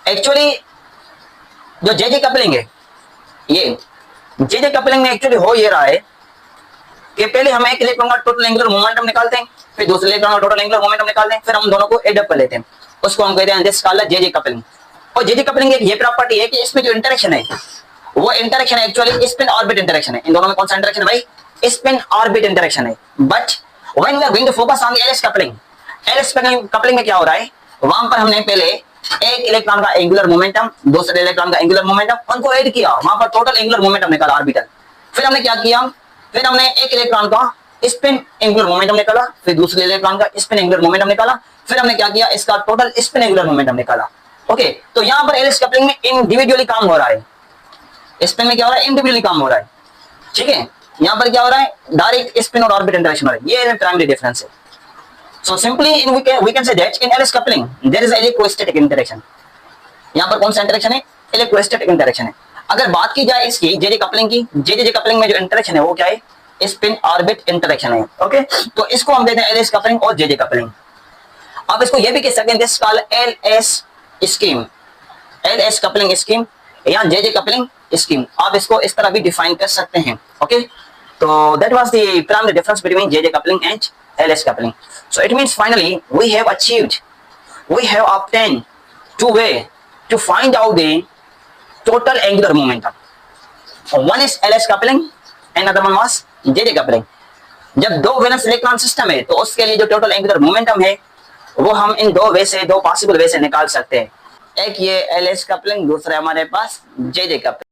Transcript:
Actually जो J coupling है, ये जे कपलिंग में एक्चुअली हो ये रहा है कि पहले हम एक इलेक्ट्रॉन का टोटल एंगुलर मोमेंटम निकालते हैं, फिर दूसरे इलेक्ट्रॉन का टोटल एंगुलर मोमेंटम निकालते हैं, फिर हम दोनों को एड अप कर लेते हैं, उसको हम कहते हैं दिस कॉल्ड जे कपलिंग। और जे कपलिंग की ये प्रॉपर्टी है कि इसमें जो इंटरेक्शन है वो interaction actually spin orbit interaction है। इन दोनों में कौन सा इंटरेक्शन है भाई? स्पिन ऑर्बिट इंटरेक्शन है। But when we are going to focus on the LS coupling, LS coupling में क्या हो रहा है, वहां पर हमने पहले एक इलेक्ट्रॉन का एंगुलर मोमेंटम, दूसरे इलेक्ट्रॉन का एंगुलर मोमेंटम उनको ऐड किया, वहां पर टोटल एंगुलर मोमेंटम निकाला ऑर्बिटल। फिर हमने क्या किया, फिर हमने एक इलेक्ट्रॉन का स्पिन एंगुलर मोमेंटम निकाला, फिर दूसरे इलेक्ट्रॉन का स्पिन एंगुलर मोमेंटम निकाला, फिर हमने क्या किया, इसका टोटल स्पिन एंगुलर मोमेंटम निकाला। ओके, तो यहां पर एलएस कपलिंग में इंडिविजुअली काम हो रहा है, स्पिन में क्या हो रहा है, इंडिविजुअली काम हो रहा है। ठीक है, यहां पर क्या हो रहा है, डायरेक्ट स्पिन और ऑर्बिट इंटरेक्शन हो रहा है, ये प्राइमरी डिफरेंस है। So simply we can say that in LS coupling there is electrostatic interaction। यहां पर कौन सा इंटरेक्शन है, इलेक्ट्रोस्टैटिक इंटरेक्शन है। अगर बात की जाए इसकी जे कपलिंग की, जे कपलिंग में जो इंटरेक्शन है वो क्या है, स्पिन ऑर्बिट इंटरेक्शन है। ओके, तो इसको हम देते हैं एलएस कपलिंग और जे कपलिंग। आप इसको ये भी कह सकते हैं this called LS scheme, LS coupling scheme या जे कपलिंग स्कीम, आप इसको इस तरह भी डिफाइन कर सकते हैं। ओके, तो that was the primary difference between J coupling and LS coupling। So it means finally we have obtained two way to find out the total angular momentum. One is LS coupling, another one was JJ coupling। जब दो valence electron system है तो उसके लिए जो total angular momentum है वो हम इन दो वे से, दो पॉसिबल वे से निकाल सकते हैं। एक ये LS कपलिंग, दूसरा हमारे पास JJ कपलिंग।